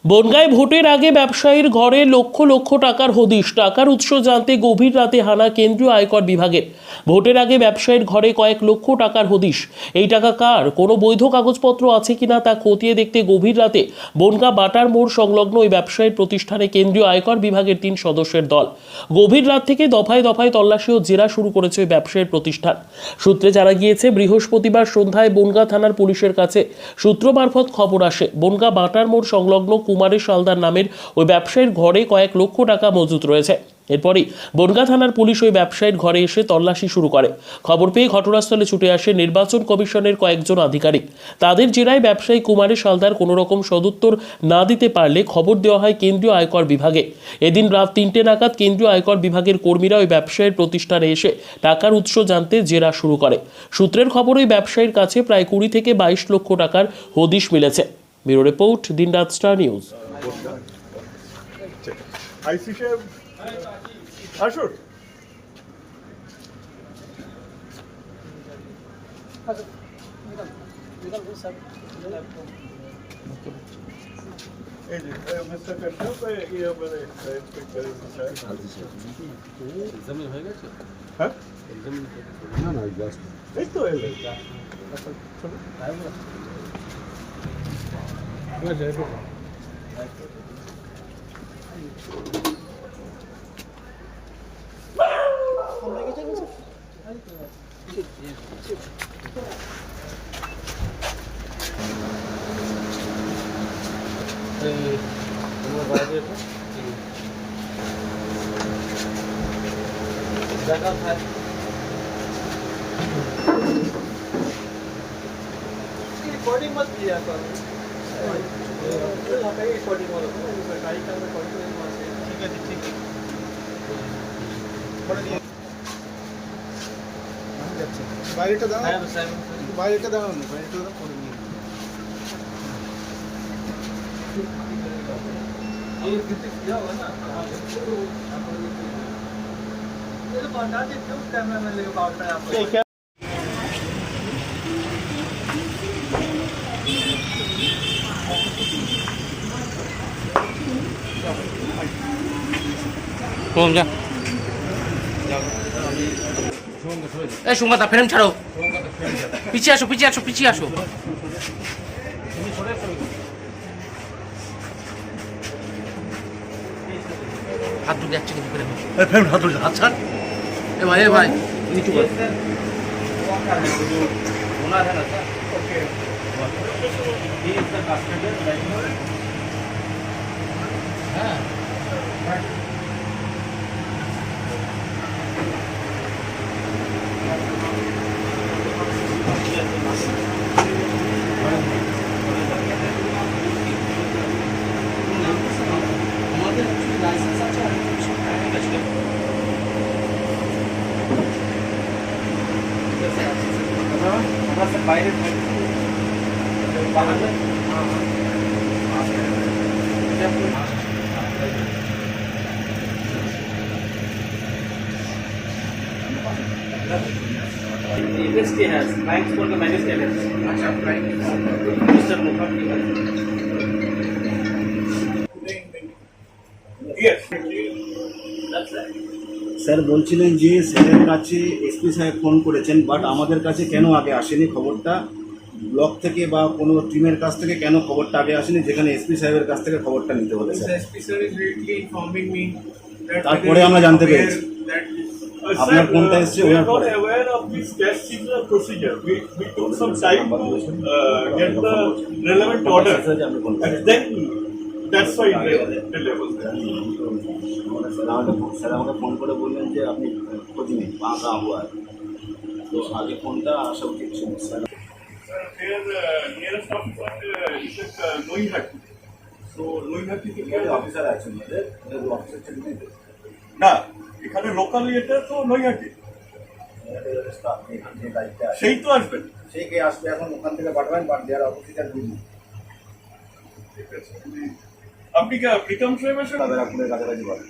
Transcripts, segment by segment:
বনগাঁয় ভোটের আগে ব্যবসায়ীর ঘরে লক্ষ লক্ষ টাকার হদিশ। টাকার উৎস জানতে গভীর রাতে হানা কেন্দ্রীয় আয়কর বিভাগের। ভোটের আগে ব্যবসায়ীর ঘরে কয়েক লক্ষ টাকার হদিশ। এই টাকা কার, কোনো বৈধ কাগজপত্র আছে কিনা তা খতিয়ে দেখতে গভীর রাতে বনগাঁ বাটার মোড় সংলগ্ন ওই ব্যবসায়ীর প্রতিষ্ঠানে কেন্দ্রীয় আয়কর বিভাগের 3 সদস্যের দল গভীর রাত থেকে দফায় দফায় তল্লাশি ও জেরা শুরু করেছে ওই ব্যবসায়ীর প্রতিষ্ঠান। সূত্রে জানা গিয়েছে, বৃহস্পতিবার সন্ধ্যায় বনগাঁ থানার পুলিশের কাছে সূত্র মারফত খবর আসে, বনগাঁ বাটার মোড় সংলগ্ন কুমারের সালদার নামের ওই ব্যবসায়ীর ঘরে কয়েক লক্ষ টাকা মজুত রয়েছে। এরপরই বনগাঁ থানার পুলিশ ওই ব্যবসায়ীর ঘরে এসে তল্লাশি শুরু করে। খবর পেয়ে ঘটনাস্থলে ছুটে আসে নির্বাচন কমিশনের কয়েকজন আধিকারিক। তাদের জেরায় ব্যবসায়ী কুমারের সালদার কোনো রকম সদুত্তর না দিতে পারলে খবর দেওয়া হয় কেন্দ্রীয় আয়কর বিভাগে। এদিন রাত 3টে নাগাদ কেন্দ্রীয় আয়কর বিভাগের কর্মীরা ওই ব্যবসায়ীর প্রতিষ্ঠানে এসে টাকার উৎস জানতে জেরা শুরু করে। সূত্রের খবর, ওই ব্যবসায়ীর কাছে প্রায় 20 থেকে 22 লক্ষ টাকার হদিশ মিলেছে। ব্যুরো রিপোর্ট, দিনরাত স্টার নিউজ। আইসি সাহেব আসুন। এই যে মিস্টার কাশ্যপ, ইয়ে মানে ইন্সপেক্টর সাহেব এক্সামিন হয়ে গেছে? হ্যাঁ, এক্সামিন না না জাস্ট এই তো এলে চলো তোমার বাইরে দেখা থাকে रिकॉर्डिंग मत किया करो। रिकॉर्डिंग वाला सरकारी का रिकॉर्डिंग ठीक है ठीक है বাইরেটা দাও, হ্যাঁ স্যার বাইরেটা দাও না, বাইরেটা দাও করে নিয়ে ये कितने किया होगा ना ये तो बता देते हो कैमरा में लेके बाहर पे आपको কম যা এই সুঙ্গাতা ফ্রেম ছাড়ো, পিছিয়ে আসো পিছিয়ে আসো পিছিয়ে আসো। হাত তুলে যাচ্ছে কিন্তু ফ্রেম হাত তুলে হাত ছাড়। এ ভাই নিচু কর। ओनर है ना sir okay he is the customer हां আমাদের লাইসেন্স আছে से बाहर बाहर में यूनिवर्सिटी है बैंक स्कूल का मैनेजमेंट है। अच्छा bank mister Mukherjee yes sir বলছিলেন যে স্যারের কাছে এসপি সাহেব ফোন করেছেন, বাট আমাদের কাছে কেন আগে আসেনি খবরটা? ব্লক থেকে বা কোনো টিমের কাছ থেকে কেন খবরটা আগে আসেনি, যেখানে এসপি সাহেবের কাছ থেকে খবরটা নিতে হলো স্যার? তারপরে আমরা জানতে পেরেছি আপনার ফোনটা এসছে ওনার পরে। aware of this cash seizure procedure. We took some time to get the relevant order, and then that's why the level there. Sir আমাকে ফোন করে বললেন যে আপনি খোঁজ নিন পাঁকা হওয়ার, তো আগে ফোনটা আসা উচিত ছিল sir. Their nearest officer is at Noihati. So Noihati থেকে অফিসার আছেন অফিসার ছিলেন না, এখানে লোকালি এটা তো নৈহাটি, সেই তো আসবেন, সেই কে আসবে এখন ওখান থেকে পাঠাবেন, বাট দেয়ার অফিসার বুঝি ঠিক আছে। আপনি কি প্রীতম সাহেব আসেন? তাদের আপনাদের কাছাকাছি পাবেন।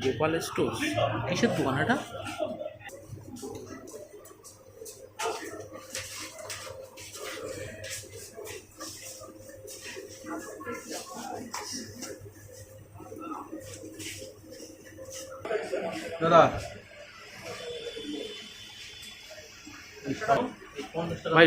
গোপাল স্টোর কিসের দোকান এটা? দাদা ভাই